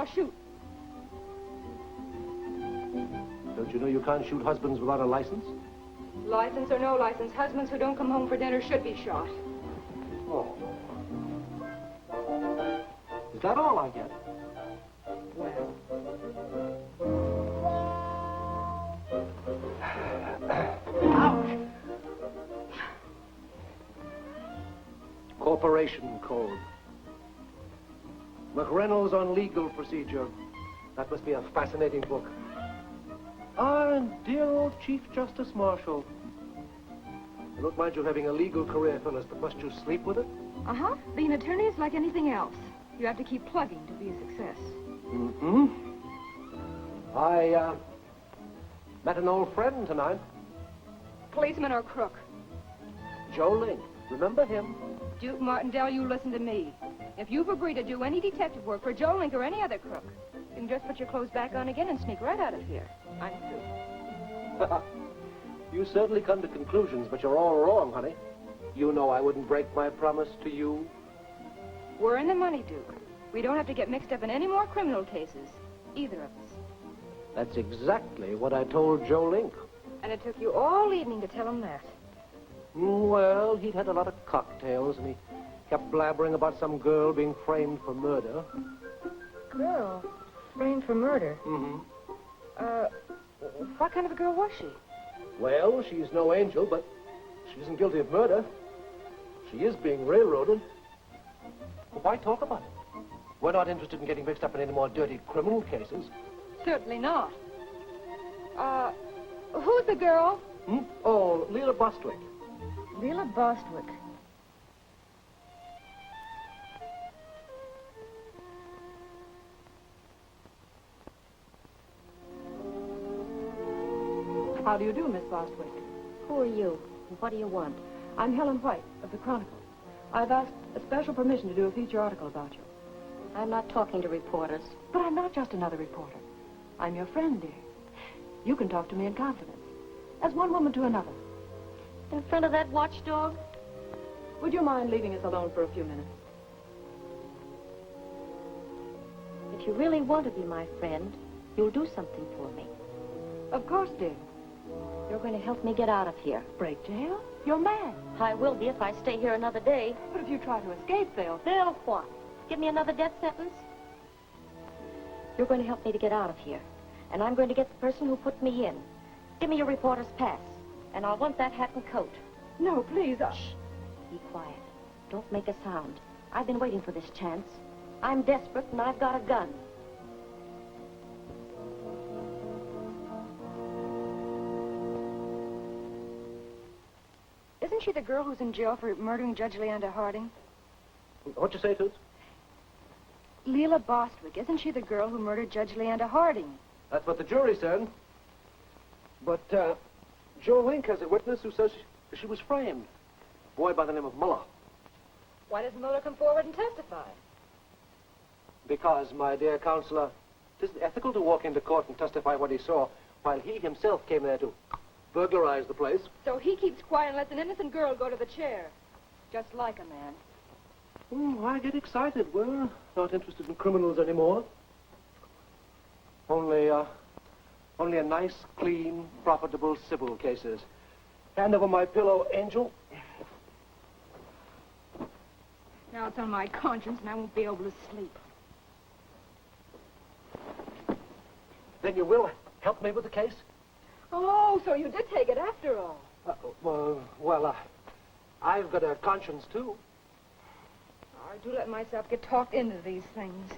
I'll shoot. Don't you know you can't shoot husbands without a license? License or no license, husbands who don't come home for dinner should be shot. Oh. Is that all I get? Well. Ouch! Corporation Code. McReynolds on Legal Procedure. That must be a fascinating book. Ah, and dear old Chief Justice Marshall. I don't mind you having a legal career, Phyllis, but must you sleep with it? Uh-huh. Being an attorney is like anything else. You have to keep plugging to be a success. Mm-hmm. I, met an old friend tonight. Policeman or crook? Joe Link. Remember him? Duke Martindale, you listen to me. If you've agreed to do any detective work for Joe Link or any other crook, you can just put your clothes back on again and sneak right out of here. I'm through. You certainly come to conclusions, but you're all wrong, honey. You know I wouldn't break my promise to you. We're in the money, Duke. We don't have to get mixed up in any more criminal cases. Either of us. That's exactly what I told Joe Link. And it took you all evening to tell him that. Well, he'd had a lot of cocktails, and he kept blabbering about some girl being framed for murder. Girl? Framed for murder? Mm-hmm. What kind of a girl was she? Well, she's no angel, but she isn't guilty of murder. She is being railroaded. Well, why talk about it? We're not interested in getting mixed up in any more dirty criminal cases. Certainly not. Who's the girl? Hmm? Oh, Leela Bostwick. Leela Bostwick. How do you do, Miss Bostwick? Who are you? And what do you want? I'm Helen White of the Chronicle. I've asked a special permission to do a feature article about you. I'm not talking to reporters. But I'm not just another reporter. I'm your friend, dear. You can talk to me in confidence, as one woman to another. In front of that watchdog? Would you mind leaving us alone for a few minutes? If you really want to be my friend, you'll do something for me. Of course, dear. You're going to help me get out of here. Break jail? You're mad. I will be if I stay here another day. But if you try to escape, they'll... They'll what? Give me another death sentence? You're going to help me to get out of here. And I'm going to get the person who put me in. Give me your reporter's pass. And I'll want that hat and coat. No, please. Shh. Be quiet. Don't make a sound. I've been waiting for this chance. I'm desperate and I've got a gun. Isn't she the girl who's in jail for murdering Judge Leander Harding? What'd you say, Toots? Leela Bostwick. Isn't she the girl who murdered Judge Leander Harding? That's what the jury said. But, Joe Link has a witness who says she was framed. A boy by the name of Muller. Why doesn't Muller come forward and testify? Because, my dear counselor, it isn't ethical to walk into court and testify what he saw, while he himself came there to burglarize the place. So he keeps quiet and lets an innocent girl go to the chair. Just like a man. I get excited. We're not interested in criminals anymore. Only a nice, clean, profitable civil cases. Hand over my pillow, Angel. Now it's on my conscience and I won't be able to sleep. Then you will help me with the case? Oh, so you did take it after all. I've got a conscience, too. I do let myself get talked into these things.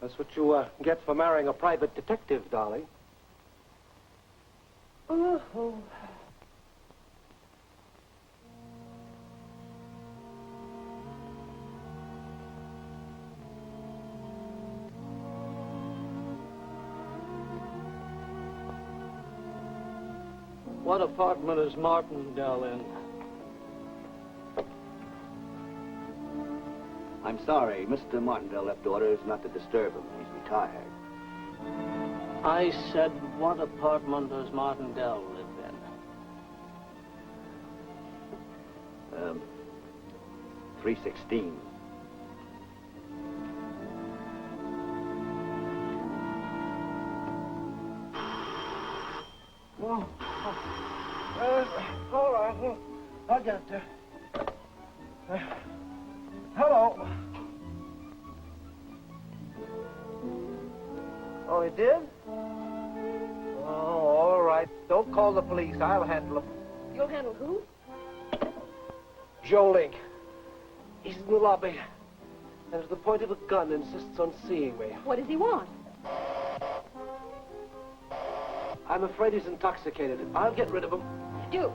That's what you get for marrying a private detective, darling. Oh. What apartment is Martindale in? I'm sorry, Mr. Martindale left orders not to disturb him. He's retired. I said, what apartment does Martindale live in? 316. Oh. All right. Well, I'll get it there. Hello. Oh, he did? Oh, all right. Don't call the police. I'll handle him. You'll handle who? Joe Link. He's in the lobby. And to the point of a gun insists on seeing me. What does he want? I'm afraid he's intoxicated. I'll get rid of him. Duke,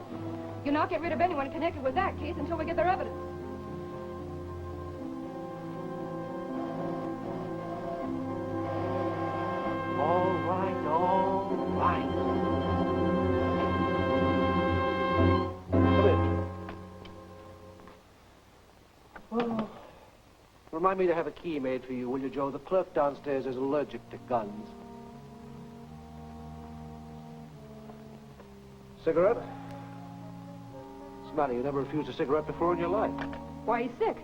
you'll not get rid of anyone connected with that case until we get their evidence. All right, all right. Come in. Oh. Remind me to have a key made for you, will you, Joe? The clerk downstairs is allergic to guns. Cigarette? What's the matter? You never refused a cigarette before in your life. Why, he's sick.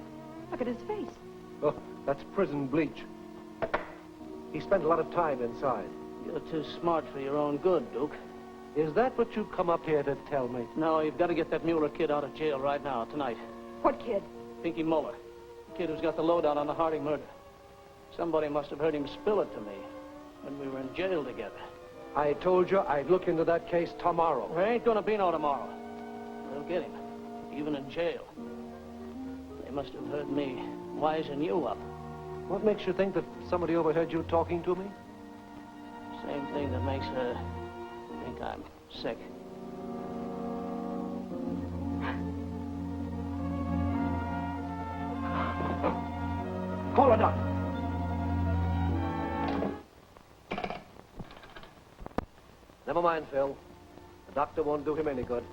Look at his face. Oh, that's prison bleach. He spent a lot of time inside. You're too smart for your own good, Duke. Is that what you come up here to tell me? No, you've got to get that Mueller kid out of jail right now, tonight. What kid? Pinky Mueller. The kid who's got the lowdown on the Harding murder. Somebody must have heard him spill it to me when we were in jail together. I told you I'd look into that case tomorrow. There ain't gonna be no tomorrow. They'll get him, even in jail. They must have heard me wising you up. What makes you think that somebody overheard you talking to me? Same thing that makes her think I'm sick. Call a doctor. Never mind, Phil. The doctor won't do him any good.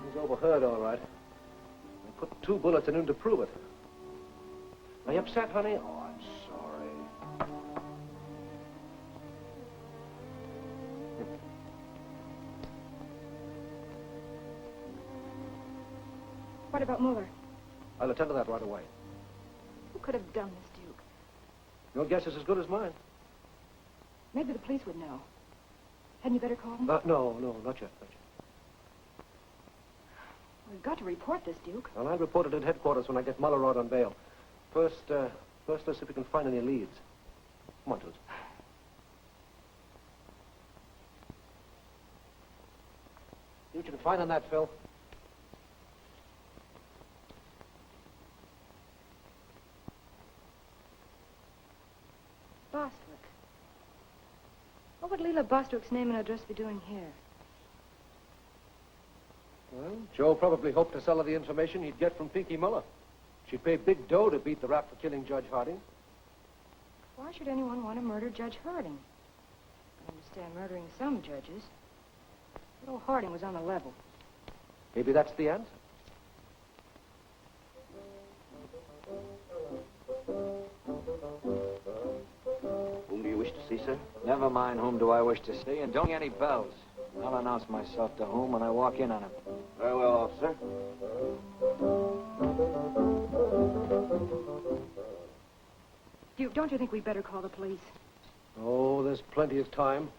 He's overheard, all right. I put 2 bullets in him to prove it. Are you upset, honey? Oh, I'm sorry. What about Mueller? I'll attend to that right away. Who could have done this, Duke? Your guess is as good as mine. Maybe the police would know. Hadn't you better call them? No, not yet. We've got to report this, Duke. Well, I'll report it at headquarters when I get Mueller out on bail. First, let's see if we can find any leads. Come on, Toots. See what you can find on that, Phil. Bostwick. What would Leela Bostwick's name and address be doing here? Well, Joe probably hoped to sell her the information he'd get from Pinky Mueller. She'd pay big dough to beat the rap for killing Judge Harding. Why should anyone want to murder Judge Harding? I understand murdering some judges. But old Harding was on the level. Maybe that's the answer. Whom do you wish to see, sir? Never mind whom do I wish to see, and don't ring any bells. I'll announce myself to whom when I walk in on him. Very well, officer. Duke, don't you think we'd better call the police? Oh, there's plenty of time.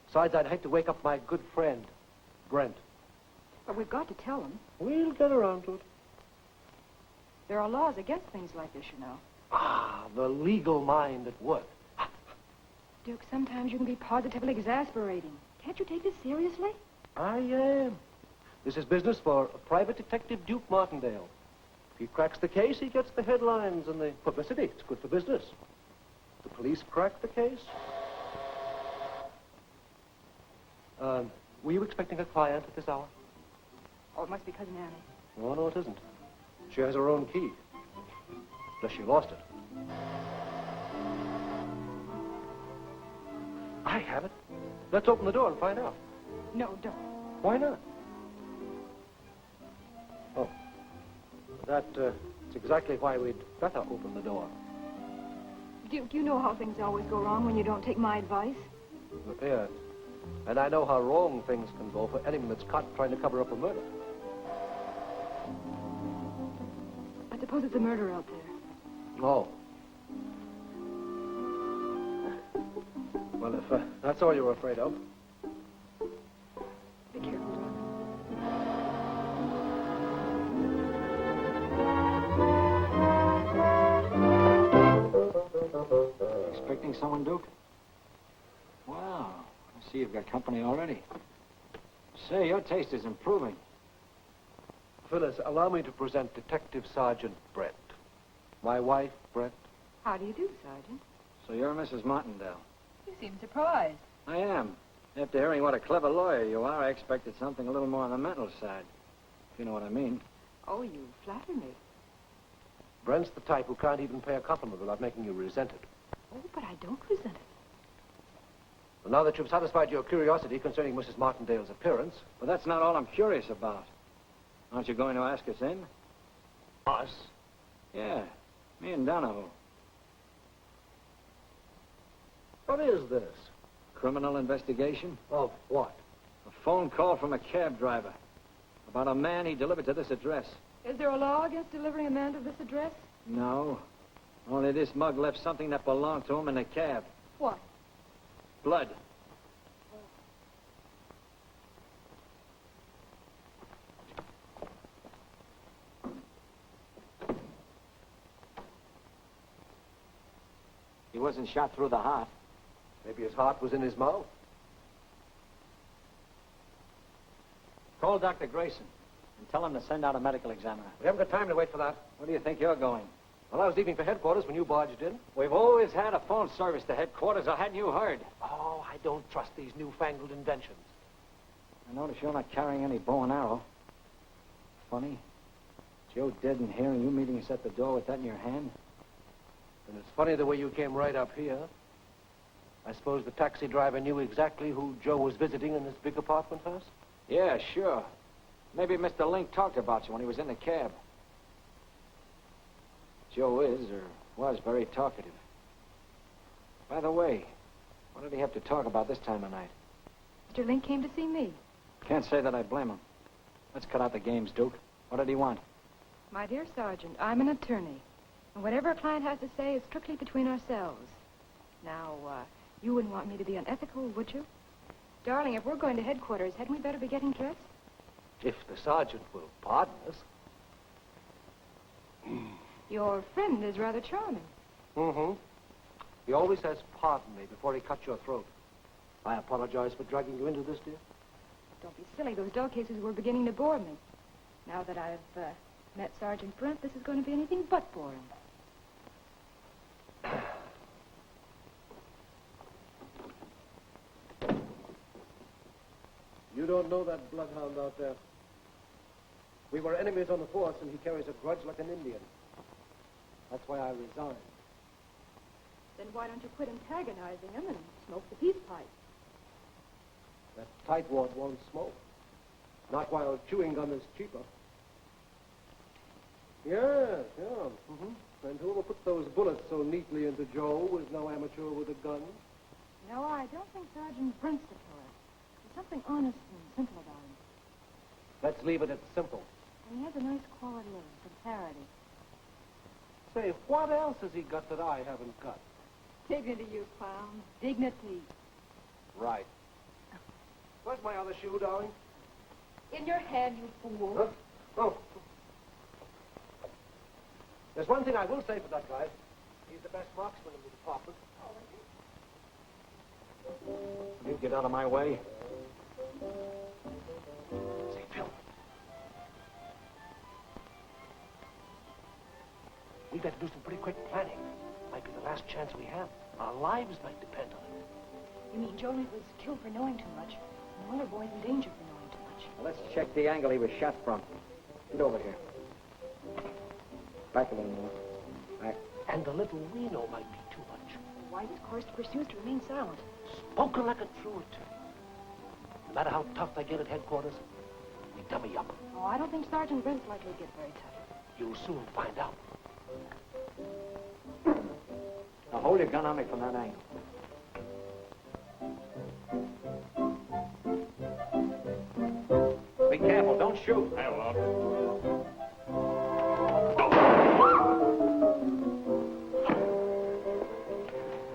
Besides, I'd hate to wake up my good friend, Brent. But we've got to tell them. We'll get around to it. There are laws against things like this, you know. Ah, the legal mind at work. Duke, sometimes you can be positively exasperating. Can't you take this seriously? I am. This is business for Private Detective Duke Martindale. If he cracks the case, he gets the headlines and the publicity. It's good for business. The police crack the case. Were you expecting a client at this hour? Oh, it must be Cousin Annie. No, it isn't. She has her own key. Unless she lost it. I have it. Let's open the door and find out. No, don't. Why not? Oh. That's exactly why we'd better open the door. Duke, you know how things always go wrong when you don't take my advice. Yes. And I know how wrong things can go for anyone that's caught trying to cover up a murder. I suppose it's a murder out there. Oh. Well, if that's all you were afraid of. Be careful, darling. Expecting someone, Duke? Wow. I see you've got company already. Say, your taste is improving. Phyllis, allow me to present Detective Sergeant Brent. My wife, Brent. How do you do, Sergeant? So you're Mrs. Martindale? You seem surprised. I am. After hearing what a clever lawyer you are, I expected something a little more on the mental side. If you know what I mean. Oh, you flatter me. Brent's the type who can't even pay a compliment without making you resent it. Oh, but I don't resent it. Well, now that you've satisfied your curiosity concerning Mrs. Martindale's appearance... But that's not all I'm curious about. Aren't you going to ask us in? Us? Yeah, me and Donahoe. What is this? Criminal investigation? Of what? A phone call from a cab driver about a man he delivered to this address. Is there a law against delivering a man to this address? No. Only this mug left something that belonged to him in the cab. What? Blood. He wasn't shot through the heart. Maybe his heart was in his mouth. Call Dr. Grayson and tell him to send out a medical examiner. We haven't got time to wait for that. Where do you think you're going? Well, I was leaving for headquarters when you barged in. We've always had a phone service to headquarters, or hadn't you heard? Oh, I don't trust these newfangled inventions. I notice you're not carrying any bow and arrow. Funny. Joe dead in here and you meeting us at the door with that in your hand? And it's funny the way you came right up here. I suppose the taxi driver knew exactly who Joe was visiting in this big apartment house? Yeah, sure. Maybe Mr. Link talked about you when he was in the cab. Joe is, or was, very talkative. By the way, what did he have to talk about this time of night? Mr. Link came to see me. Can't say that I blame him. Let's cut out the games, Duke. What did he want? My dear Sergeant, I'm an attorney. And whatever a client has to say is strictly between ourselves. Now, you wouldn't want me to be unethical, would you? Darling, if we're going to headquarters, hadn't we better be getting dressed? If the sergeant will pardon us. Your friend is rather charming. Mm-hmm. He always says, pardon me, before he cuts your throat. I apologize for dragging you into this, dear. Don't be silly. Those dog cases were beginning to bore me. Now that I've met Sergeant Brent, this is going to be anything but boring. You don't know that bloodhound out there. We were enemies on the force, and he carries a grudge like an Indian. That's why I resigned. Then why don't you quit antagonizing him and smoke the peace pipe? That tightwad won't smoke. Not while chewing gum is cheaper. Yes, yeah. Mm-hmm. And whoever put those bullets so neatly into Joe was no amateur with a gun. No, I don't think Sergeant Brent's the killer. There's something honest and simple about him. Let's leave it at simple. And he has a nice quality of sincerity. Say, what else has he got that I haven't got? Dignity, you clown. Dignity. Right. Where's my other shoe, darling? In your hand, you fool. Huh? Oh. There's one thing I will say for that guy. He's the best marksman in the department. You get out of my way. Say, Phil. We better do some pretty quick planning. Might be the last chance we have. Our lives might depend on it. You mean Jolene was killed for knowing too much? No wonder boy's in danger for knowing too much. Well, let's check the angle he was shot from. Get over here. Back a little more. Back. And the little we know might be too much. The wisest course to pursue is to remain silent. Spoken like a true attorney. No matter how tough they get at headquarters, we dummy up. Oh, I don't think Sergeant Brent's likely to get very tough. You'll soon find out. Now hold your gun on me from that angle. Be careful, don't shoot. I will.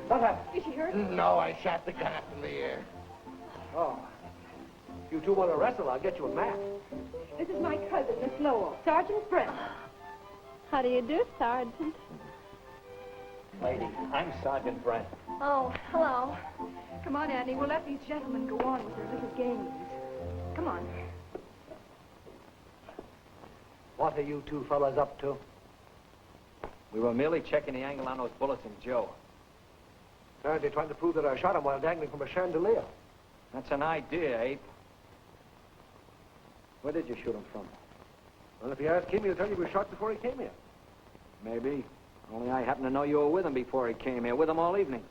What happened? Is she hurt? hurt? No, I shot the gun up in the air. Oh. If you two want to wrestle, I'll get you a mat. This is my cousin, Miss Lowell, Sergeant Brent. How do you do, Sergeant? Lady, I'm Sergeant Brent. Oh, hello. Come on, Annie. We'll let these gentlemen go on with their little games. Come on. What are you two fellas up to? We were merely checking the angle on those bullets in Joe. Apparently trying to prove that I shot him while dangling from a chandelier. That's an idea, Abe. Where did you shoot him from? Well, if you ask him, he'll tell you we shot before he came here. Maybe. Only I happen to know you were with him before he came here, with him all evening.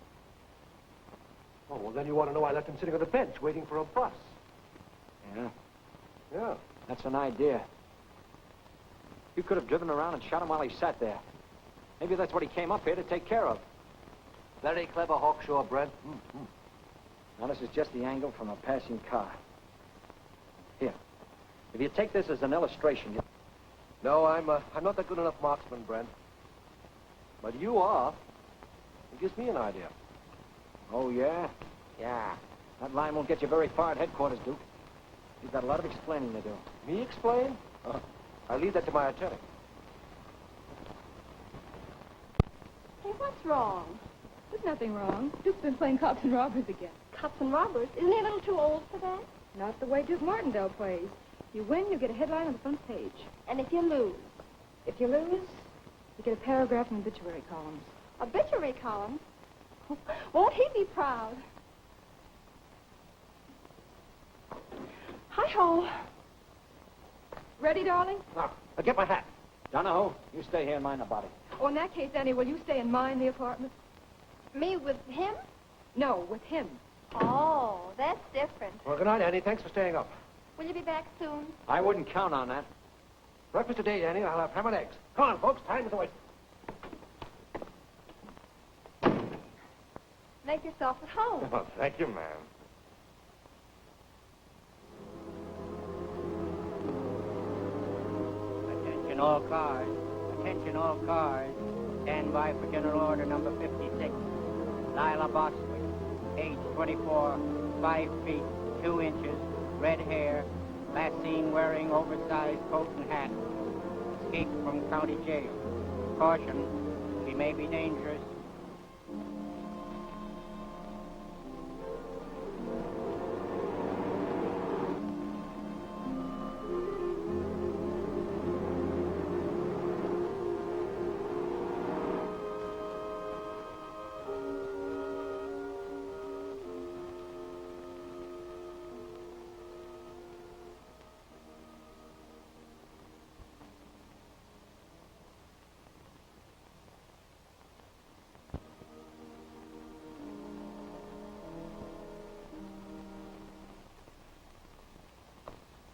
Oh, well, then you want to know I left him sitting on the bench waiting for a bus. Yeah? Yeah. That's an idea. You could have driven around and shot him while he sat there. Maybe that's what he came up here to take care of. Very clever, Hawkshaw, Brent. Mm-hmm. Now, this is just the angle from a passing car. Here. If you take this as an illustration, you... No, I'm not that good enough marksman, Brent. But you are. It gives me an idea. Oh, yeah? Yeah. That line won't get you very far at headquarters, Duke. You've got a lot of explaining to do. Me explain? I'll leave that to my attorney. Hey, what's wrong? There's nothing wrong. Duke's been playing cops and robbers again. Cops and robbers? Isn't he a little too old for that? Not the way Duke Martindale plays. You win, you get a headline on the front page. And if you lose? If you lose, you get a paragraph in the obituary columns. Obituary column? Won't he be proud? Hi-ho. Ready, darling? Now, get my hat. Donahoe, you stay here and mind the body. Oh, in that case, Annie, will you stay and mind the apartment? Me with him? No, with him. Oh, that's different. Well, good night, Annie. Thanks for staying up. Will you be back soon? I wouldn't count on that. Breakfast today, Annie. I'll have ham and eggs. Come on, folks. Time is away. Make yourself at home. Oh, thank you, ma'am. Attention all cars. Attention all cars. Stand by for General Order number 56. Lila Bostwick, age 24, 5 feet, 2 inches, red hair, last seen wearing oversized coat and hat. Escaped from county jail. Caution, she may be dangerous.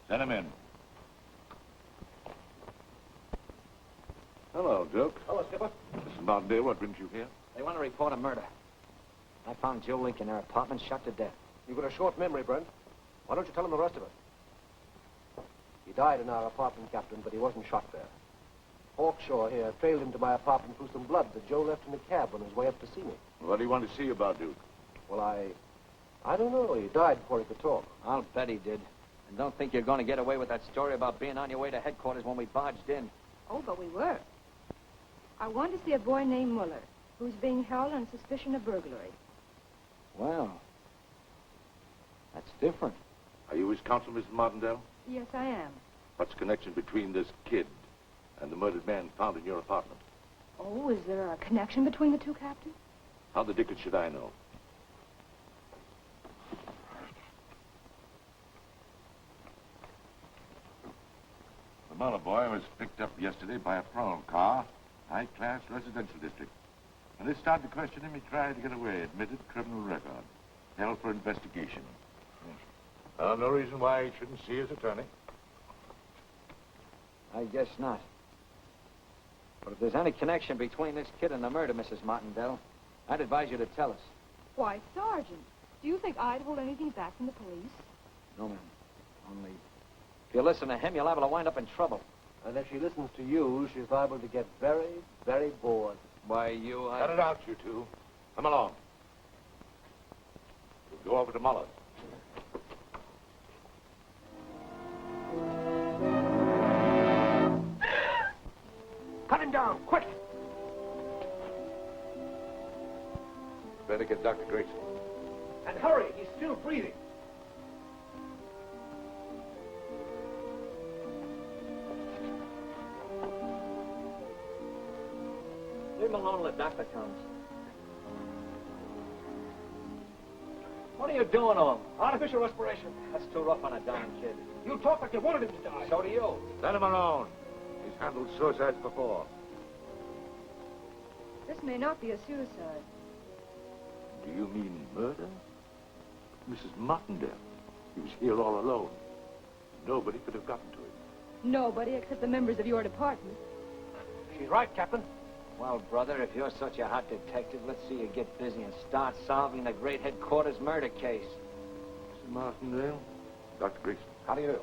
Send him in. Hello, Duke. Hello, Skipper. Mrs. Martindale, what brings you here? They want to report a murder. I found Joe Link in their apartment, shot to death. You've got a short memory, Brent. Why don't you tell him the rest of it? He died in our apartment, Captain, but he wasn't shot there. Hawkshaw here trailed him to my apartment through some blood that Joe left in the cab on his way up to see me. What do you want to see about Duke? Well, I don't know. He died before he could talk. I'll bet he did. And don't think you're going to get away with that story about being on your way to headquarters when we barged in. Oh, but we were. I want to see a boy named Muller, who's being held on suspicion of burglary. Well, that's different. Are you his counsel, Mrs. Martindale? Yes, I am. What's the connection between this kid and the murdered man found in your apartment? Oh, is there a connection between the two, Captain? How the dickens should I know? The Muller boy was picked up yesterday by a parole car, high-class residential district. When they started to question him, he tried to get away, admitted criminal record, held for investigation. No reason why he shouldn't see his attorney. I guess not. But if there's any connection between this kid and the murder, Mrs. Martindale, I'd advise you to tell us. Why, Sergeant, do you think I'd hold anything back from the police? No, ma'am. Only, if you listen to him, you're liable to wind up in trouble. And if she listens to you, she's liable to get very, very bored. Why, you... Cut it out, you two. Come along. Go over to Muller. Cut him down, quick! Better get Dr. Grayson. And hurry, he's still breathing. Leave him alone till the doctor comes. What are you doing to him? Artificial respiration. That's too rough on a dying kid. You talk like you wanted him to die. So do you. Let him alone. He's handled suicides before. This may not be a suicide. Do you mean murder? Mrs. Martindale. He was here all alone. Nobody could have gotten to him. Nobody except the members of your department. She's right, Captain. Well, brother, if you're such a hot detective, let's see you get busy and start solving the great headquarters murder case. Mrs. Martindale? Dr. Grayson. How do you do?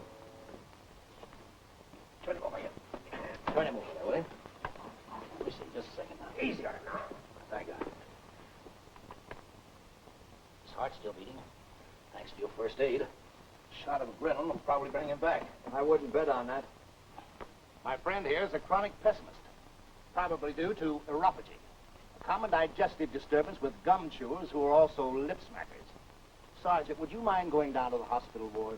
Turn him over here. Turn him over there, will you? Let me see, just a second now. Easy on him now. Thank God. His heart's still beating. Thanks to your first aid. Shot of adrenaline will probably bring him back. I wouldn't bet on that. My friend here is a chronic pessimist, probably due to neuropathy, a common digestive disturbance with gum chewers who are also lip smackers. Sergeant, would you mind going down to the hospital ward?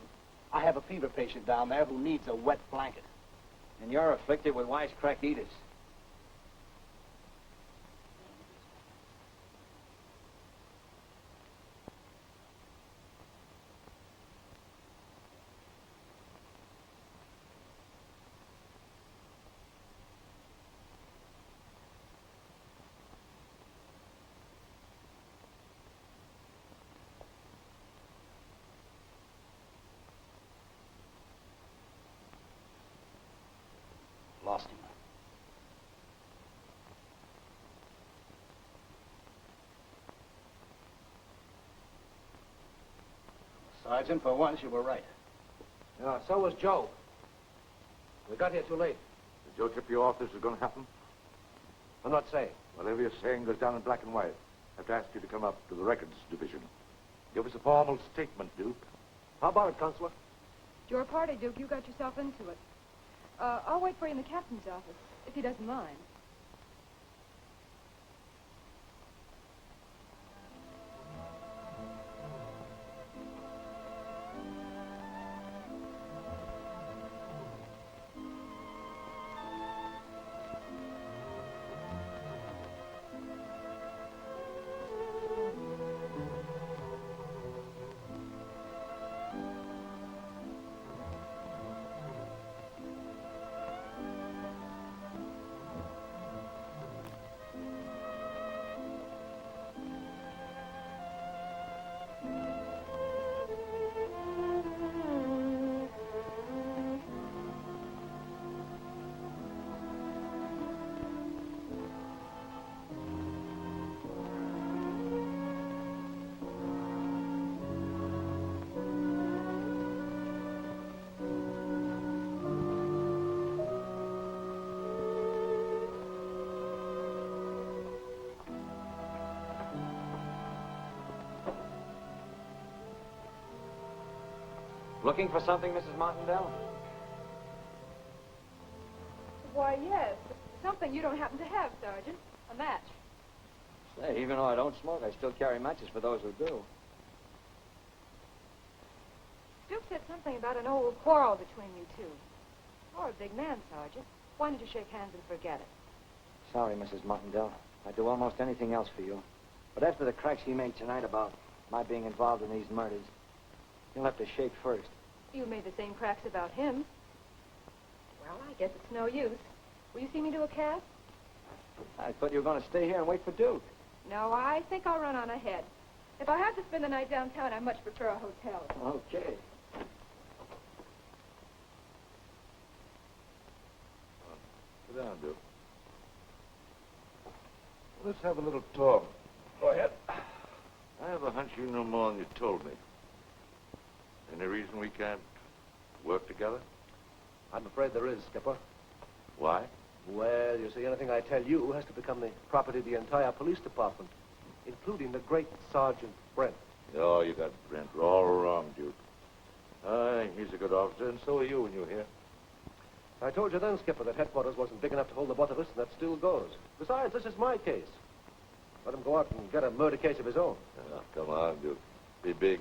I have a fever patient down there who needs a wet blanket. And you're afflicted with wisecrack eaters. Lost him. Sergeant, for once you were right. Yeah, so was Joe. We got here too late. Did Joe tip you off this was going to happen? I'm not saying. Whatever you're saying goes down in black and white. I have to ask you to come up to the records division. Give us a formal statement, Duke. How about it, Counselor? It's your party, Duke. You got yourself into it. I'll wait for you in the captain's office, if he doesn't mind. Looking for something, Mrs. Martindale? Why, yes. Something you don't happen to have, Sergeant. A match. Say, even though I don't smoke, I still carry matches for those who do. Duke said something about an old quarrel between you two. You're a big man, Sergeant. Why don't you shake hands and forget it? Sorry, Mrs. Martindale. I'd do almost anything else for you. But after the cracks he made tonight about my being involved in these murders, you'll have to shake first. You made the same cracks about him. Well, I guess it's no use. Will you see me do a cast? I thought you were going to stay here and wait for Duke. No, I think I'll run on ahead. If I have to spend the night downtown, I much prefer a hotel. Okay. Sit down, Duke. Let's have a little talk. Go ahead. I have a hunch you know more than you told me. Any reason we can't work together? I'm afraid there is, Skipper. Why? Well, you see, anything I tell you has to become the property of the entire police department, including the great Sergeant Brent. Oh, you got Brent all wrong, Duke. He's a good officer, and so are you when you're here. I told you then, Skipper, that headquarters wasn't big enough to hold the both of us, and that still goes. Besides, this is my case. Let him go out and get a murder case of his own. Come on, Duke. Be big.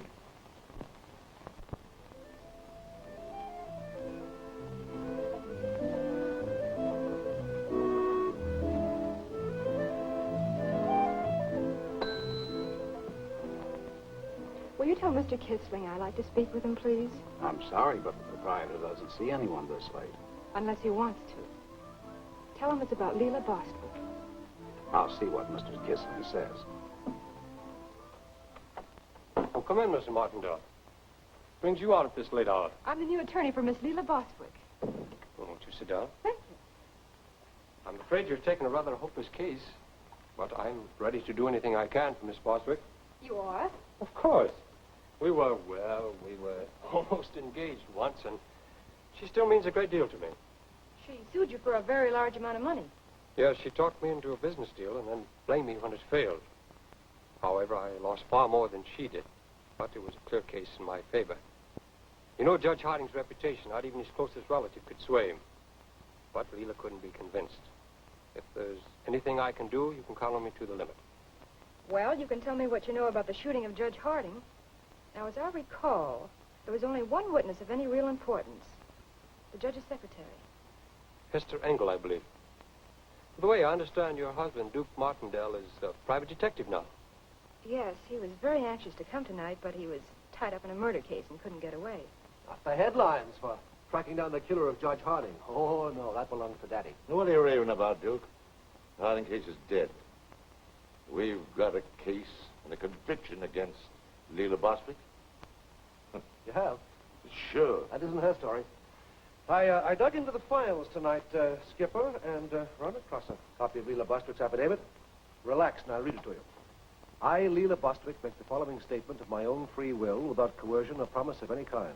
Will you tell Mr. Kissling I'd like to speak with him, please? I'm sorry, but the proprietor doesn't see anyone this late. Unless he wants to. Tell him it's about Leela Bostwick. I'll see what Mr. Kissling says. Oh, come in, Mr. Martindale. Brings you out at this late hour. I'm the new attorney for Miss Leela Bostwick. Well, won't you sit down? Thank you. I'm afraid you're taking a rather hopeless case, but I'm ready to do anything I can for Miss Bostwick. You are? Of course. We were almost engaged once, and she still means a great deal to me. She sued you for a very large amount of money. Yes, she talked me into a business deal and then blamed me when it failed. However, I lost far more than she did, but it was a clear case in my favor. You know Judge Harding's reputation. Not even his closest relative could sway him. But Leela couldn't be convinced. If there's anything I can do, you can count on me to the limit. Well, you can tell me what you know about the shooting of Judge Harding. Now, as I recall, there was only one witness of any real importance. The judge's secretary. Hester Engel, I believe. By the way, I understand your husband, Duke Martindale, is a private detective now. Yes, he was very anxious to come tonight, but he was tied up in a murder case and couldn't get away. Not the headlines for tracking down the killer of Judge Harding. Oh, no, that belongs to Daddy. What are you raving about, Duke? The Harding case is dead. We've got a case and a conviction against Leela Bostwick. You have? Sure. That isn't her story. I dug into the files tonight, Skipper, and run across a copy of Leela Bostwick's affidavit. Relax, and I'll read it to you. I, Leela Bostwick, make the following statement of my own free will, without coercion or promise of any kind.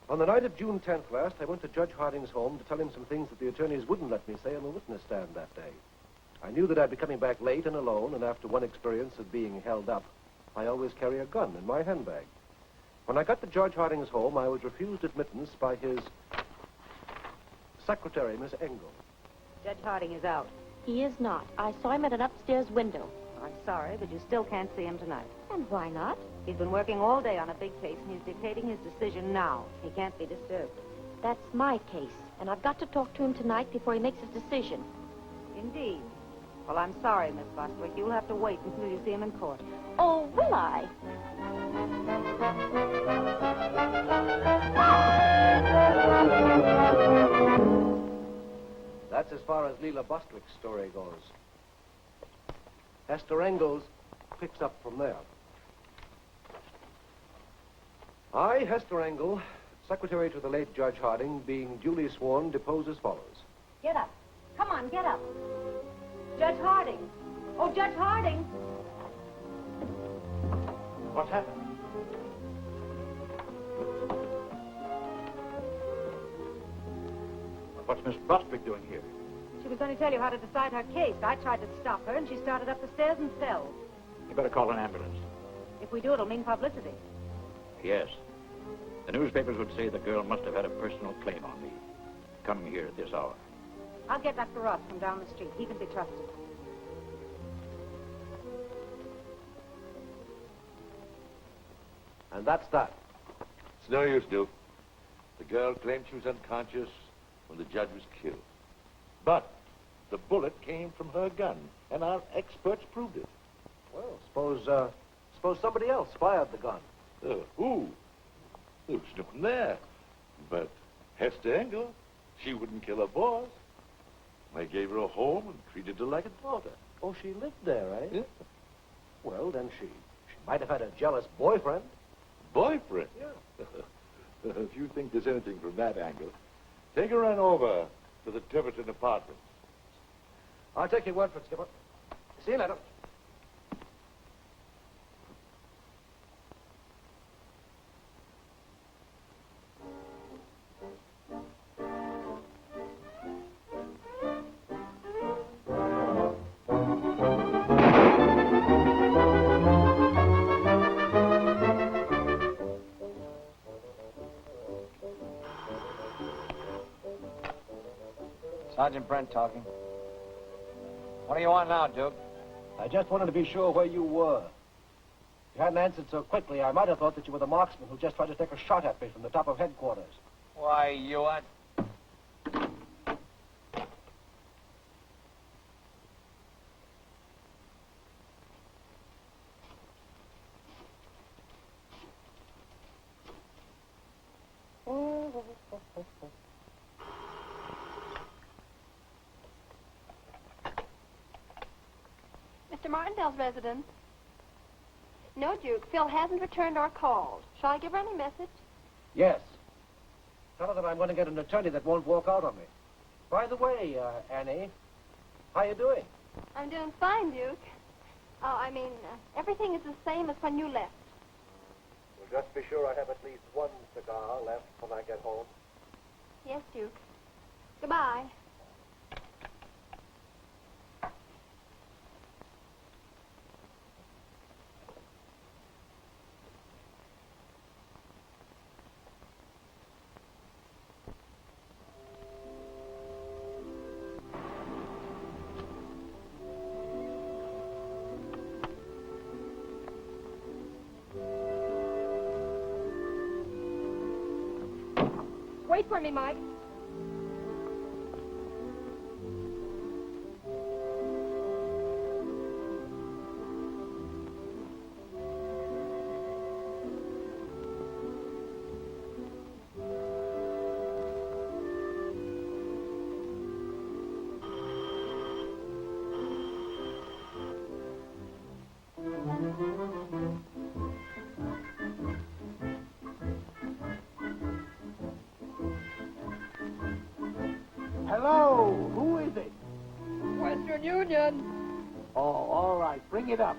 On the night of June 10th last, I went to Judge Harding's home to tell him some things that the attorneys wouldn't let me say on the witness stand that day. I knew that I'd be coming back late and alone, and after one experience of being held up, I always carry a gun in my handbag. When I got to Judge Harding's home, I was refused admittance by his secretary, Miss Engel. Judge Harding is out. He is not. I saw him at an upstairs window. I'm sorry, but you still can't see him tonight. And why not? He's been working all day on a big case, and he's dictating his decision now. He can't be disturbed. That's my case, and I've got to talk to him tonight before he makes his decision. Indeed. Well, I'm sorry, Miss Bostwick. You'll have to wait until you see him in court. Oh, will I? That's as far as Leela Bostwick's story goes. Hester Engels picks up from there. I, Hester Engel, secretary to the late Judge Harding, being duly sworn, depose as follows. Get up. Come on, get up. Judge Harding. Oh, Judge Harding. What's happened? What's Miss Bostwick doing here? She was going to tell you how to decide her case. I tried to stop her, and she started up the stairs and fell. You better call an ambulance. If we do, it'll mean publicity. Yes. The newspapers would say the girl must have had a personal claim on me, coming here at this hour. I'll get Dr. Ross from down the street. He can be trusted. And that's that. It's no use, Duke. The girl claimed she was unconscious when the judge was killed. But the bullet came from her gun, and our experts proved it. Well, suppose somebody else fired the gun. Who? There was no one there. But Hester Engel, she wouldn't kill her boss. I gave her a home and treated her like a daughter. Oh, she lived there, eh? Yeah. Well, then she might have had a jealous boyfriend. Boyfriend? Yeah. If you think there's anything from that angle, take a run over to the Tiverton apartments. I'll take your word for it, Skipper. See you later. Sergeant Brent talking. What do you want now, Duke? I just wanted to be sure where you were. If you hadn't answered so quickly, I might have thought that you were the marksman who just tried to take a shot at me from the top of headquarters. Why, you are... Mr. Martindale's residence? No, Duke. Phil hasn't returned or called. Shall I give her any message? Yes. Tell her that I'm going to get an attorney that won't walk out on me. By the way, Annie, how you doing? I'm doing fine, Duke. Everything is the same as when you left. Well, just be sure I have at least one cigar left when I get home. Yes, Duke. Goodbye. Wait for me, Mike. Hello, who is it? Western Union. Oh, all right, bring it up.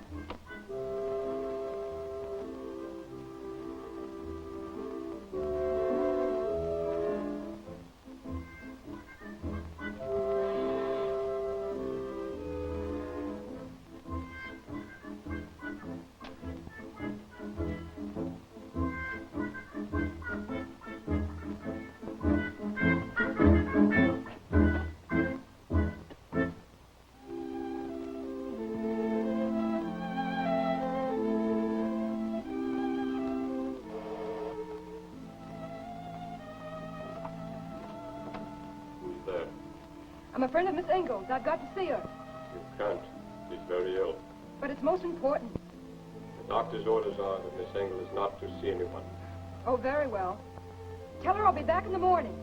I'm a friend of Miss Ingalls. I've got to see her. You can't. She's very ill. But it's most important. The doctor's orders are that Miss Engel is not to see anyone. Oh, very well. Tell her I'll be back in the morning.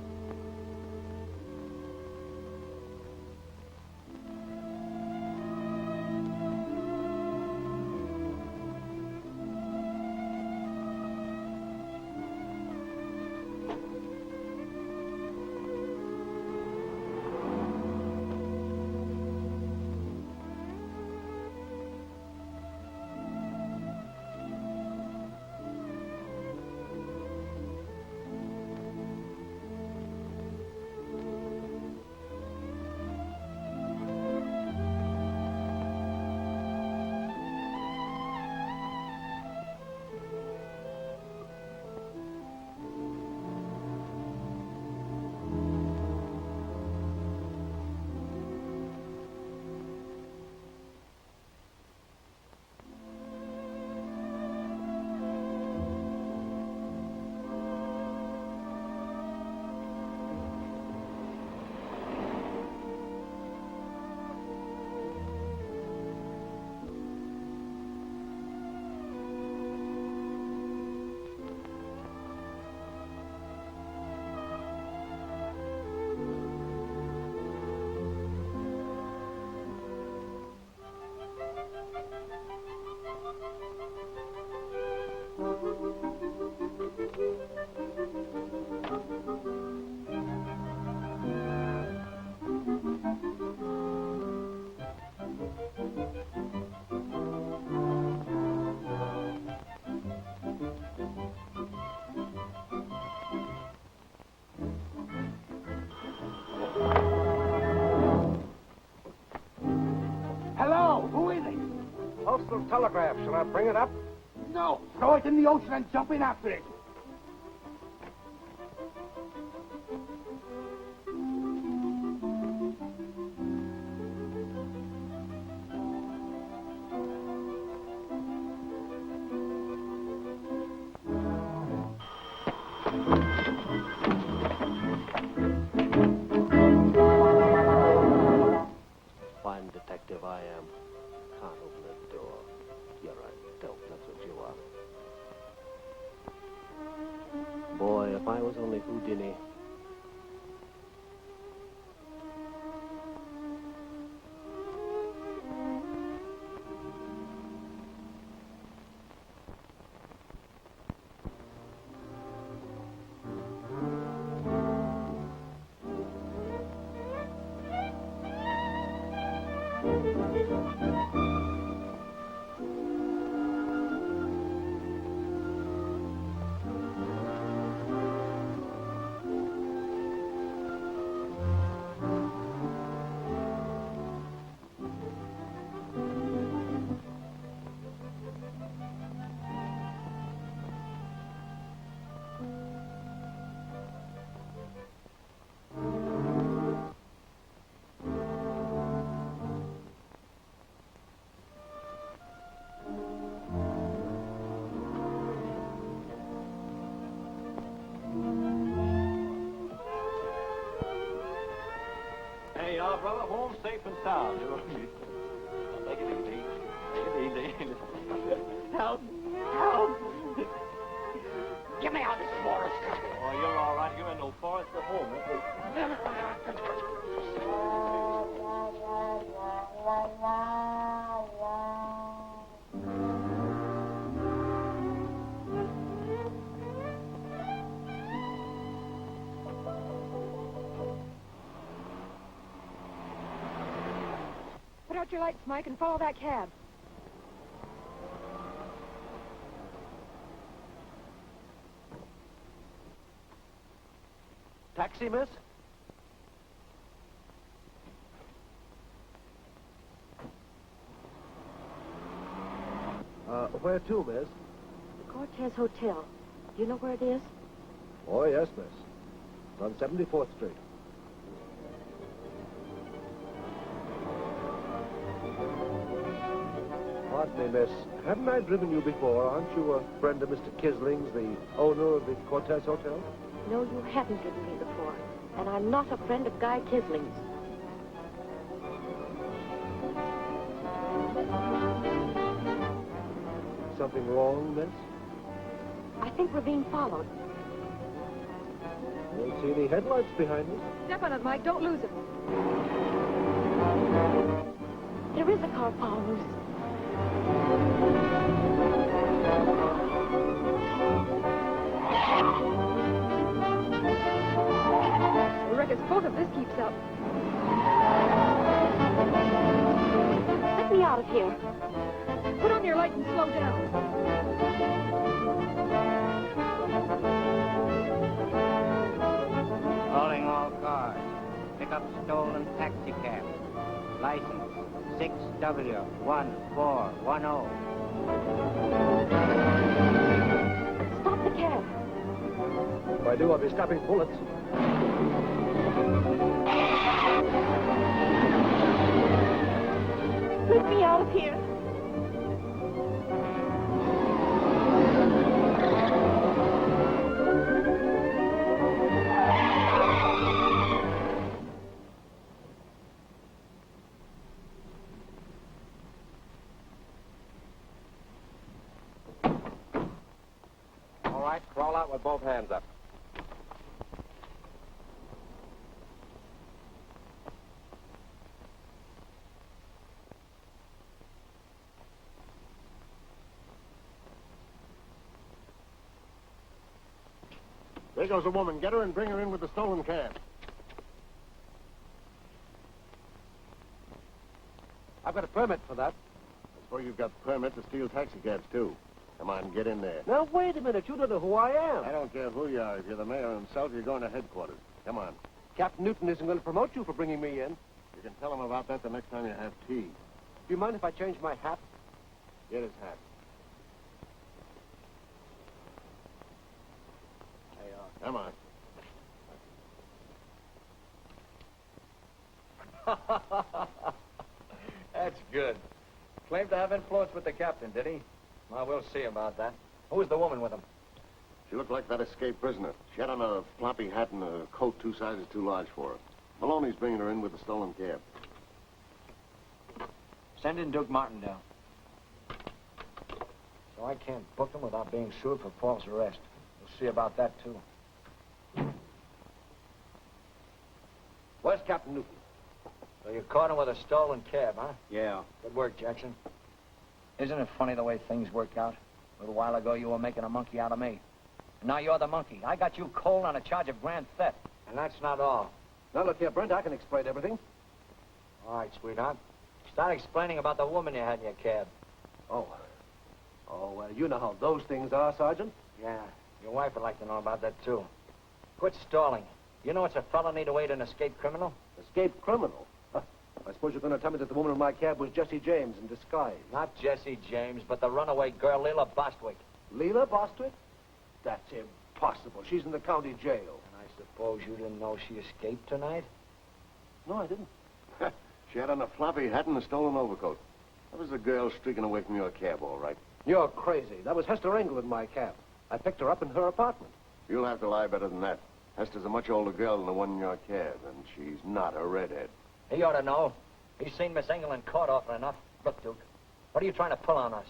Postal telegraph. Shall I bring it up? No, throw it in the ocean and jump in after it. if I was only Houdini. Brother, home safe and sound. Take it easy. Take it easy. Help! Help! Get me out of this forest. Oh, you're all right. You're in no forest at home. Put out your lights, Mike, and follow that cab. Taxi, miss? Where to, miss? The Cortez Hotel. Do you know where it is? Oh, yes, miss. It's on 74th Street. Pardon me, miss. Haven't I driven you before? Aren't you a friend of Mr. Kisling's, the owner of the Cortez Hotel? No, you haven't driven me before. And I'm not a friend of Guy Kisling's. Something wrong, miss? I think we're being followed. I don't see any headlights behind us. Step on it, Mike. Don't lose it. There is a car following us. I reckon both if this keeps up. Let me out of here. Put on your lights and slow down. Calling all cars. Pick up stolen taxi cab. License 6W1410. Stop the cab. If I do, I'll be stopping bullets. Let me out of here. All right, crawl out with both hands up. There goes a woman. Get her and bring her in with the stolen cab. I've got a permit for that. I suppose you've got permit to steal taxi cabs, too. Come on, get in there. Now, wait a minute. You don't know who I am. I don't care who you are. If you're the mayor himself, you're going to headquarters. Come on. Captain Newton isn't going to promote you for bringing me in. You can tell him about that the next time you have tea. Do you mind if I change my hat? Get his hat. Come on. That's good. Claimed to have influence with the captain, did he? Well, we'll see about that. Who was the woman with him? She looked like that escaped prisoner. She had on a floppy hat and a coat 2 sizes too large for her. Maloney's bringing her in with the stolen cab. Send in Duke Martindale. So I can't book him without being sued for false arrest. We'll see about that, too. Where's Captain Newton? So you caught him with a stolen cab, huh? Yeah. Good work, Jackson. Isn't it funny the way things work out? A little while ago, you were making a monkey out of me. And now you're the monkey. I got you cold on a charge of grand theft. And that's not all. Now, look here, Brent, I can explain everything. All right, sweetheart. Start explaining about the woman you had in your cab. Oh, well, you know how those things are, Sergeant. Yeah, your wife would like to know about that, too. Quit stalling. You know it's a felony to aid an escaped criminal? Escaped criminal? Huh. I suppose you're going to tell me that the woman in my cab was Jessie James in disguise. Not Jessie James, but the runaway girl, Leila Bostwick. Leila Bostwick? That's impossible. She's in the county jail. And I suppose you didn't know she escaped tonight? No, I didn't. She had on a floppy hat and a stolen overcoat. That was the girl streaking away from your cab, all right. You're crazy. That was Hester Engel in my cab. I picked her up in her apartment. You'll have to lie better than that. Hester's a much older girl than the one in your cab, and she's not a redhead. He ought to know. He's seen Miss Engel in court often enough. Look, Duke, what are you trying to pull on us?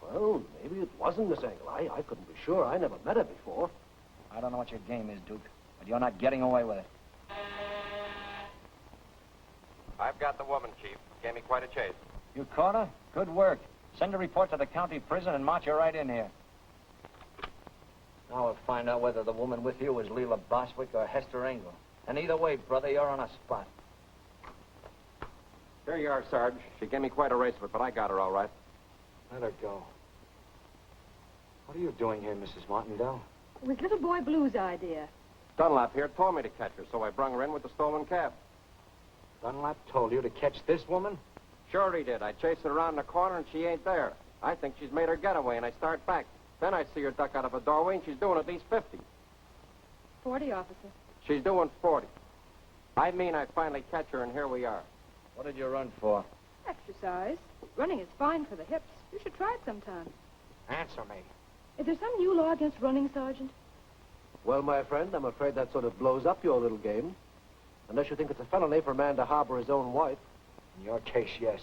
Well, maybe it wasn't Miss Engel. I couldn't be sure. I never met her before. I don't know what your game is, Duke, but you're not getting away with it. I've got the woman, Chief. Gave me quite a chase. You caught her? Good work. Send a report to the county prison and march her right in here. Now we'll find out whether the woman with you is Leila Bostwick or Hester Engel. And either way, brother, you're on a spot. Here you are, Sarge. She gave me quite a race of it, but I got her all right. Let her go. What are you doing here, Mrs. Martindale? It was Little Boy Blue's idea. Dunlap here told me to catch her, so I brung her in with the stolen cab. Dunlap told you to catch this woman? Sure he did. I chased her around the corner, and she ain't there. I think she's made her getaway, and I start back. Then I see her duck out of a doorway, and she's doing at least 50. 40, officer. She's doing 40. I mean, I finally catch her, and here we are. What did you run for? Exercise. Running is fine for the hips. You should try it sometime. Answer me. Is there some new law against running, Sergeant? Well, my friend, I'm afraid that sort of blows up your little game. Unless you think it's a felony for a man to harbor his own wife. In your case, yes.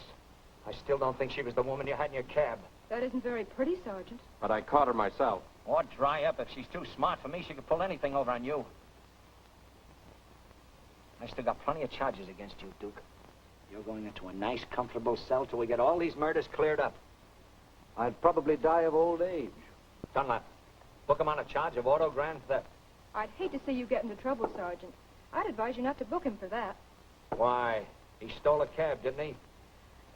I still don't think she was the woman you had in your cab. That isn't very pretty, Sergeant. But I caught her myself. Or dry up. If she's too smart for me, she could pull anything over on you. I still got plenty of charges against you, Duke. You're going into a nice, comfortable cell till we get all these murders cleared up. I'd probably die of old age. Dunlap, book him on a charge of auto grand theft. I'd hate to see you get into trouble, Sergeant. I'd advise you not to book him for that. Why? He stole a cab, didn't he?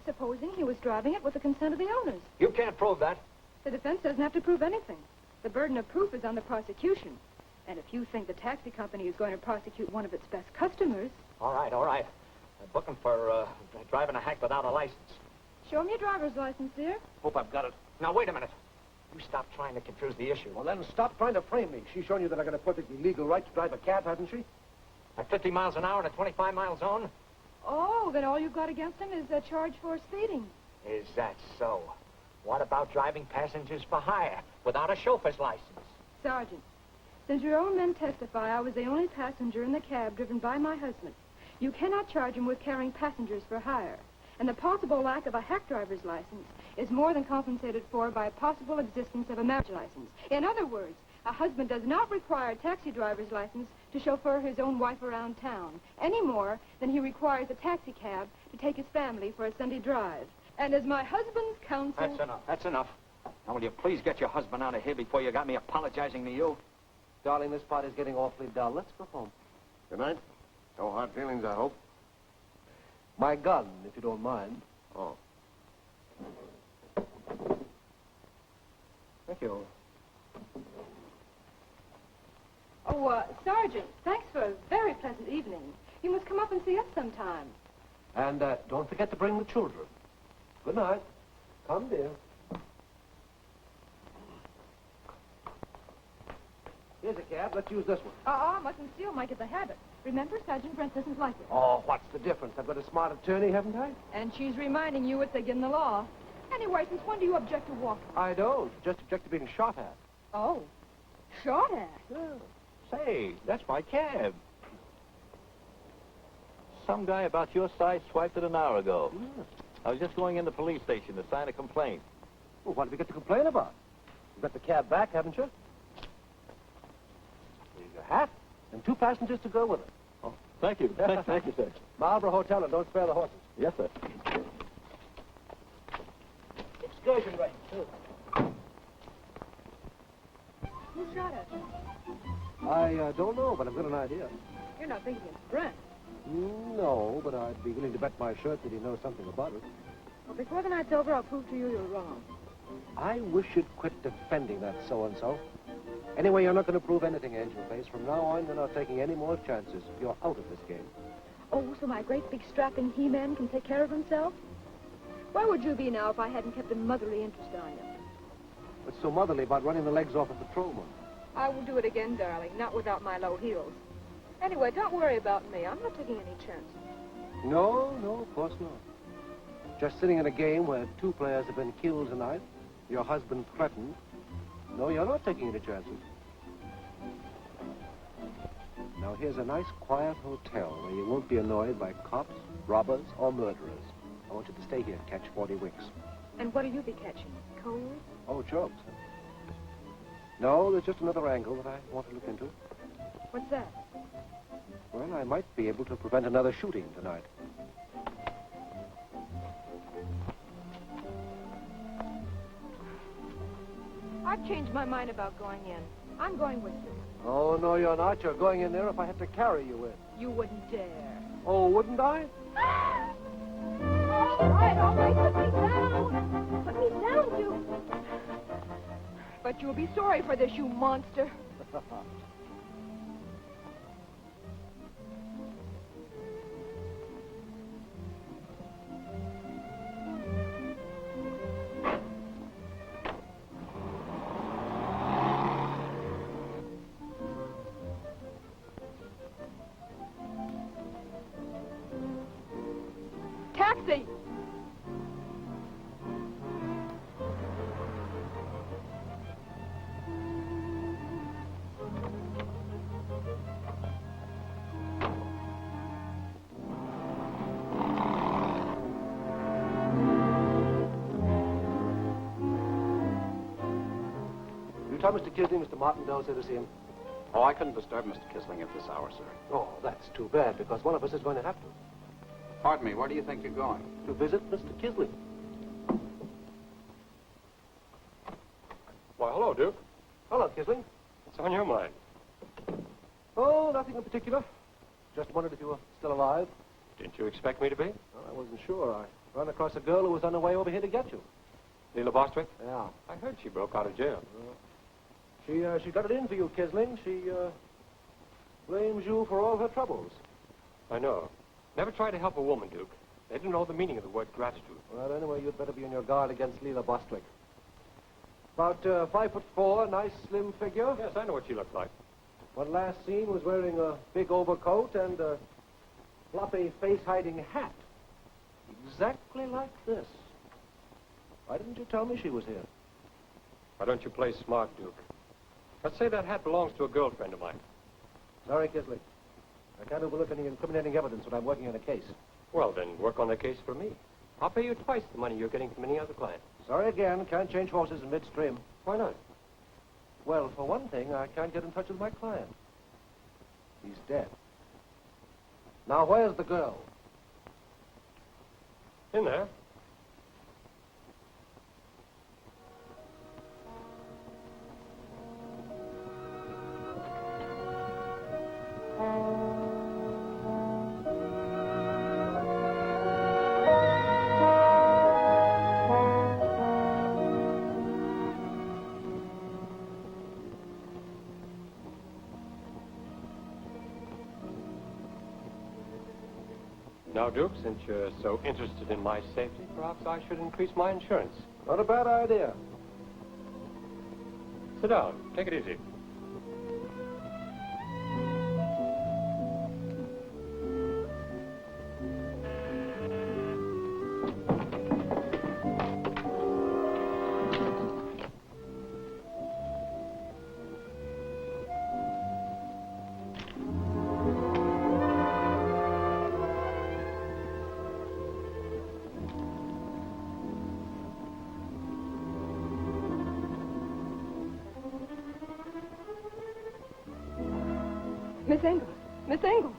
Supposing he was driving it with the consent of the owners. You can't prove that. The defense doesn't have to prove anything. The burden of proof is on the prosecution. And if you think the taxi company is going to prosecute one of its best customers... All right, all right. Book him for driving a hack without a license. Show me your driver's license, dear. Hope I've got it. Now, wait a minute. You stop trying to confuse the issue. Well, then stop trying to frame me. She's shown you that I got a perfectly legal right to drive a cab, hasn't she? At 50 miles an hour in a 25-mile zone? Oh, then all you've got against him is a charge for speeding. Is that so? What about driving passengers for hire without a chauffeur's license? Sergeant, since your own men testify I was the only passenger in the cab driven by my husband, you cannot charge him with carrying passengers for hire. And the possible lack of a hack driver's license is more than compensated for by a possible existence of a marriage license. In other words, a husband does not require a taxi driver's license to chauffeur his own wife around town, any more than he requires a taxi cab to take his family for a Sunday drive. And as my husband's counsel... That's enough. That's enough. Now, will you please get your husband out of here before you got me apologizing to you? Darling, this party's getting awfully dull. Let's go home. Good night. No hard feelings, I hope. My gun, if you don't mind. Oh. Thank you. Oh, Sergeant, thanks for a very pleasant evening. You must come up and see us sometime. And don't forget to bring the children. Good night. Come, dear. Here's a cab. Let's use this one. Mustn't steal, might get the habit. Remember, Sergeant Brent doesn't like it. Oh, what's the difference? I've got a smart attorney, haven't I? And she's reminding you it's against the law. Anyway, since when do you object to walking? I don't. Just object to being shot at. Oh, shot at? Yeah. Say, that's my cab. Some guy about your size swiped it an hour ago. Yeah. I was just going in the police station to sign a complaint. Well, what have you got to complain about? You've got the cab back, haven't you? Here's your hat, and 2 passengers to go with it. Oh, Thank you. Thank you, sir. Marlborough Hotel, and don't spare the horses. Yes, sir. Excursion rate, too. Who shot us? I don't know, but I've got an idea. You're not thinking it's Brent. No, but I'd be willing to bet my shirt that he knows something about it. Well, before the night's over, I'll prove to you you're wrong. I wish you'd quit defending that so-and-so. Anyway, you're not going to prove anything, Angel Face. From now on, you're not taking any more chances. You're out of this game. Oh, so my great big strapping he-man can take care of himself? Where would you be now if I hadn't kept a motherly interest on you? What's so motherly about running the legs off a patrolman? I will do it again, darling, not without my low heels. Anyway, don't worry about me. I'm not taking any chances. No, of course not. Just sitting in a game where 2 players have been killed tonight, your husband threatened. No, you're not taking any chances. Now, here's a nice, quiet hotel where you won't be annoyed by cops, robbers, or murderers. I want you to stay here and catch 40 winks. And what'll you be catching? Cold? Oh, jokes. Huh? No, there's just another angle that I want to look into. What's that? Well, I might be able to prevent another shooting tonight. I've changed my mind about going in. I'm going with you. Oh, no, you're not. You're going in there if I had to carry you in. You wouldn't dare. Oh, wouldn't I? All right, put me down. Put me down, you. But you'll be sorry for this, you monster. Taxi! You tell Mr. Kisling Mr. Martindale said to see him. Oh, I couldn't disturb Mr. Kisling at this hour, sir. Oh, that's too bad, because one of us is going to have to. Pardon me, where do you think you're going? To visit Mr. Kisling. Why, hello, Duke. Hello, Kisling. What's on your mind? Oh, nothing in particular. Just wondered if you were still alive. Didn't you expect me to be? Well, I wasn't sure. I ran across a girl who was on her way over here to get you. Leila Bostwick? Yeah. I heard she broke out of jail. She got it in for you, Kisling. She blames you for all her troubles. I know. Never try to help a woman, Duke. They don't know the meaning of the word gratitude. Well, anyway, you'd better be on your guard against Leila Bostwick. About 5'4", nice slim figure. Yes, I know what she looked like. When last seen was wearing a big overcoat and a floppy face-hiding hat. Exactly like this. Why didn't you tell me she was here? Why don't you play smart, Duke? Let's say that hat belongs to a girlfriend of mine. Sorry, Kisling. I can't overlook any incriminating evidence when I'm working on a case. Well, then work on the case for me. I'll pay you twice the money you're getting from any other client. Sorry again. Can't change horses in midstream. Why not? Well, for one thing, I can't get in touch with my client. He's dead. Now, where's the girl? In there. Now, Duke, since you're so interested in my safety, perhaps I should increase my insurance. Not a bad idea. Sit down. Take it easy. Miss Engel. Miss Engel.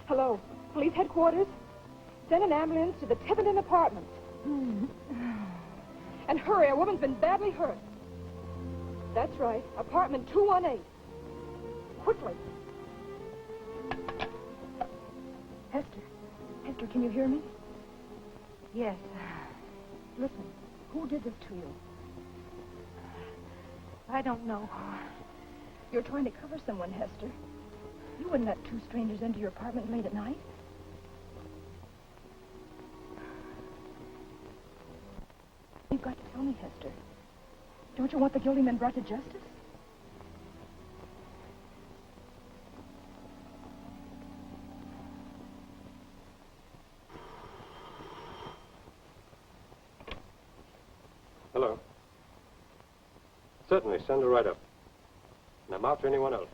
Hello, police headquarters. Send an ambulance to the Tiverton Apartments. And hurry, a woman's been badly hurt. That's right, apartment 218. Quickly. Hester, can you hear me? Yes. Listen, who did this to you? I don't know. You're trying to cover someone, Hester. You wouldn't let two strangers into your apartment late at night. You've got to tell me, Hester. Don't you want the guilty men brought to justice? Hello. Certainly, send her right up. And I'm out to anyone else.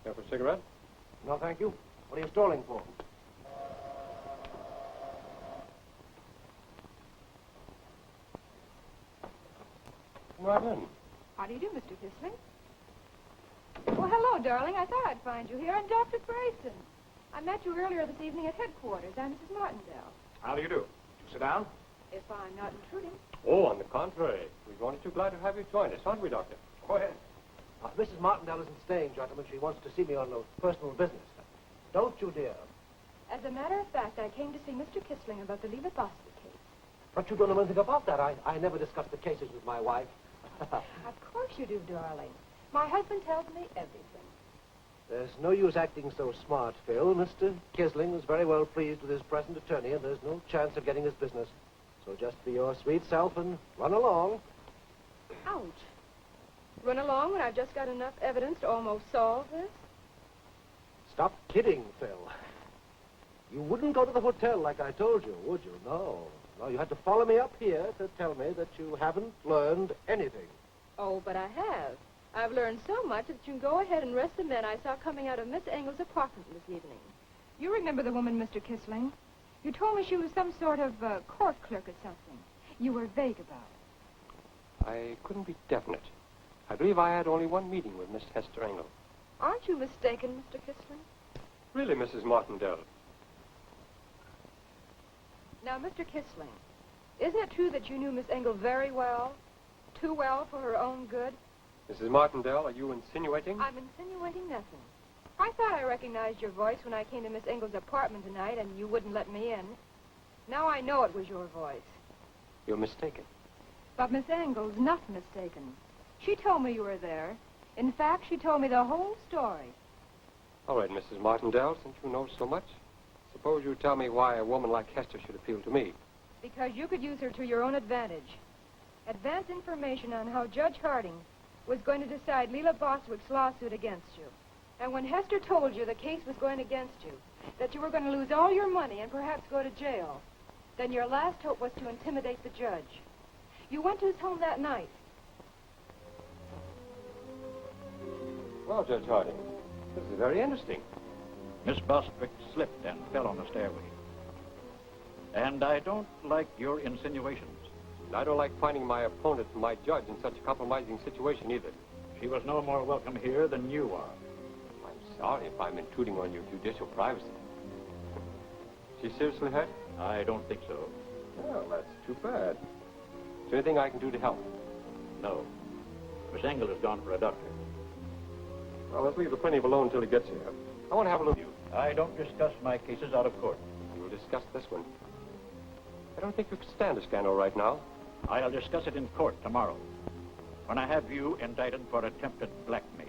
Care for a cigarette? No, thank you. What are you stalling for? Come right in. How do you do, Mr. Kissling? Well, hello, darling. I thought I'd find you here. I'm Dr. Grayson. I met you earlier this evening at headquarters. I'm Mrs. Martindale. How do you do? You sit down. If I'm not intruding. Oh, on the contrary. We're only too glad to have you join us, aren't we, Doctor? Go ahead. Mrs. Martindale isn't staying, gentlemen. She wants to see me on personal business. Don't you, dear? As a matter of fact, I came to see Mr. Kissling about the Leela Boston case. But you don't know anything about that. I never discuss the cases with my wife. Of course you do, darling. My husband tells me everything. There's no use acting so smart, Phil. Mr. Kissling was very well pleased with his present attorney, and there's no chance of getting his business. So just be your sweet self and run along. Ouch. Run along when I've just got enough evidence to almost solve this? Stop kidding, Phil. You wouldn't go to the hotel like I told you, would you? No. No, you had to follow me up here to tell me that you haven't learned anything. Oh, but I have. I've learned so much that you can go ahead and arrest the men I saw coming out of Miss Engel's apartment this evening. You remember the woman, Mr. Kissling? You told me she was some sort of court clerk or something. You were vague about it. I couldn't be definite. I believe I had only one meeting with Miss Hester Engel. Aren't you mistaken, Mr. Kissling? Really, Mrs. Martindale? Now, Mr. Kissling, isn't it true that you knew Miss Engel very well? Too well for her own good? Mrs. Martindale, are you insinuating? I'm insinuating nothing. I thought I recognized your voice when I came to Miss Engel's apartment tonight and you wouldn't let me in. Now I know it was your voice. You're mistaken. But Miss Engel's not mistaken. She told me you were there. In fact, she told me the whole story. All right, Mrs. Martindale, since you know so much, suppose you tell me why a woman like Hester should appeal to me. Because you could use her to your own advantage. Advance information on how Judge Harding was going to decide Leela Boswick's lawsuit against you. And when Hester told you the case was going against you, that you were going to lose all your money and perhaps go to jail, then your last hope was to intimidate the judge. You went to his home that night. Well, Judge Harding, this is very interesting. Miss Bostwick slipped and fell on the stairway. And I don't like your insinuations. And I don't like finding my opponent and my judge in such a compromising situation either. She was no more welcome here than you are. I'm sorry if I'm intruding on your judicial privacy. She seriously hurt? I don't think so. Well, that's too bad. Is there anything I can do to help? No. Miss Engel has gone for a doctor. Well, let's leave the plaintiff alone until he gets here. I want to have a look at you. I don't discuss my cases out of court. We will discuss this one. I don't think you can stand a scandal right now. I'll discuss it in court tomorrow, when I have you indicted for attempted blackmail.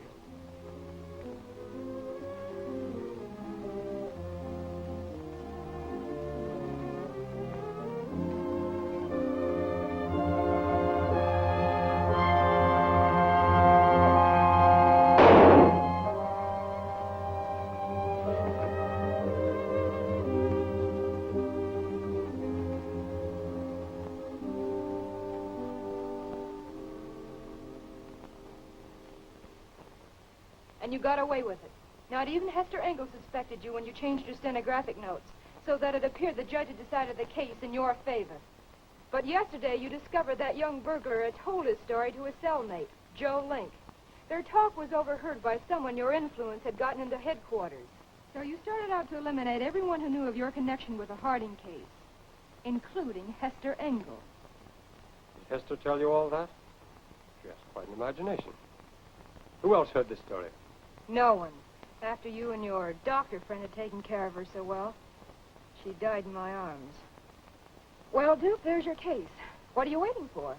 and you got away with it. Not even Hester Engel suspected you when you changed your stenographic notes, so that it appeared the judge had decided the case in your favor. But yesterday you discovered that young burglar had told his story to his cellmate, Joe Link. Their talk was overheard by someone your influence had gotten into headquarters. So you started out to eliminate everyone who knew of your connection with the Harding case, including Hester Engel. Did Hester tell you all that? She has quite an imagination. Who else heard this story? No one. After you and your doctor friend had taken care of her so well, she died in my arms. Well, Duke, there's your case. What are you waiting for?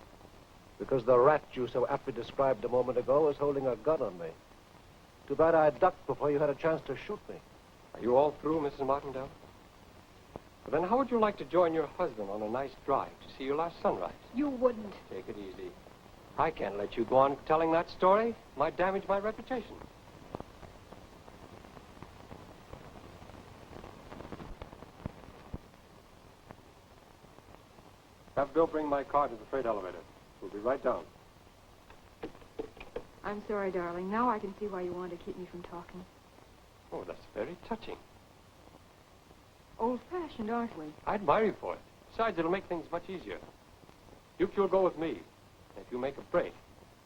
Because the rat you so aptly described a moment ago was holding a gun on me. Too bad I ducked before you had a chance to shoot me. Are you all through, Mrs. Martindale? Well, then how would you like to join your husband on a nice drive to see your last sunrise? You wouldn't. Take it easy. I can't let you go on telling that story. Might damage my reputation. Have Bill bring my car to the freight elevator. We'll be right down. I'm sorry, darling. Now I can see why you wanted to keep me from talking. Oh, that's very touching. Old-fashioned, aren't we? I admire you for it. Besides, it'll make things much easier. Duke, you'll go with me. And if you make a break,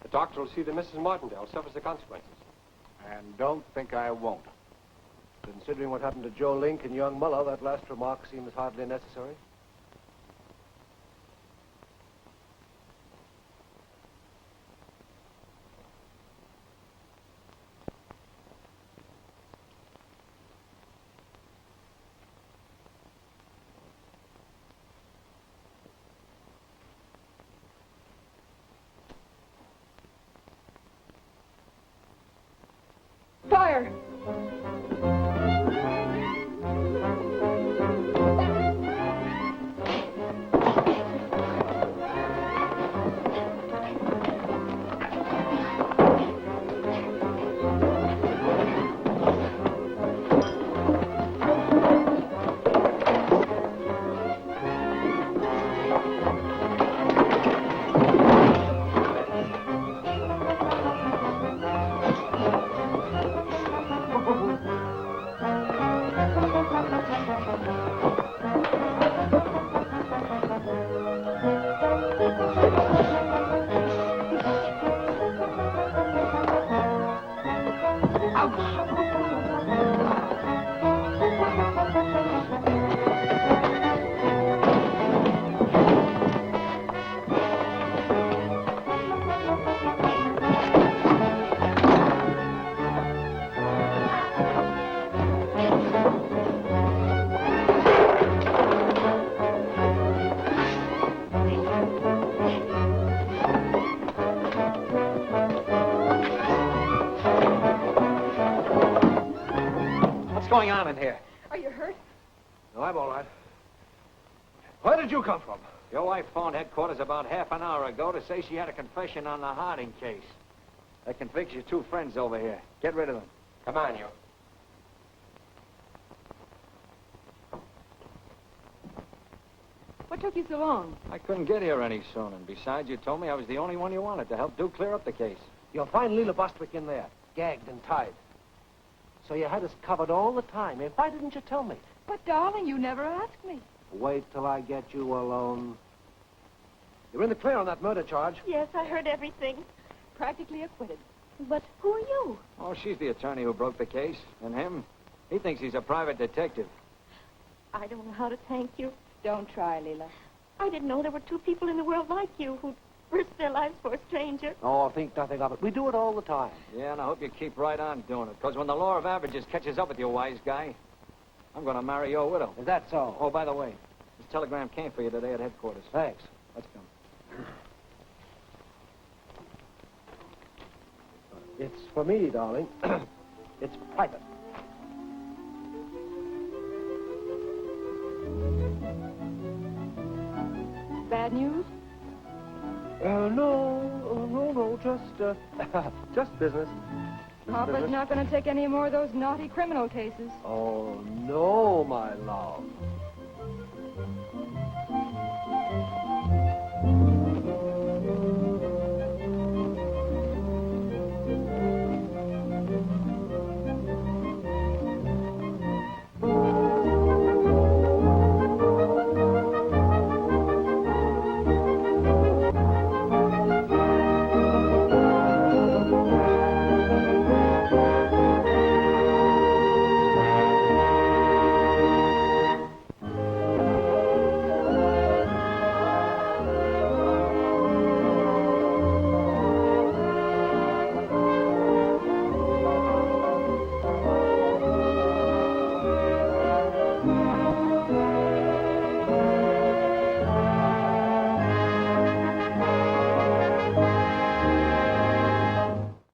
the doctor will see that Mrs. Martindale suffers the consequences. And don't think I won't. Considering what happened to Joe Link and young Muller, that last remark seems hardly necessary. Fire! What's going on in here? Are you hurt? No, I'm all right. Where did you come from? Your wife phoned headquarters about half an hour ago to say she had a confession on the Harding case. That can fix your two friends over here. Get rid of them. Come on, you. What took you so long? I couldn't get here any sooner. And besides, you told me I was the only one you wanted to help Duke clear up the case. You'll find Leela Bostwick in there, gagged and tied. So you had us covered all the time. Eh? Why didn't you tell me? But, darling, you never asked me. Wait till I get you alone. You're in the clear on that murder charge. Yes, I heard everything. Practically acquitted. But who are you? Oh, she's the attorney who broke the case. And him, he thinks he's a private detective. I don't know how to thank you. Don't try, Leela. I didn't know there were two people in the world like you who'd risk their lives for a stranger. Oh, think nothing of it. We do it all the time. Yeah, and I hope you keep right on doing it. Because when the law of averages catches up with you, wise guy, I'm going to marry your widow. Is that so? Oh, by the way, this telegram came for you today at headquarters. Thanks. Let's come. It's for me, darling. It's private. Bad news? No, just business. Papa's business. not going to take any more of those naughty criminal cases. Oh, no, my love.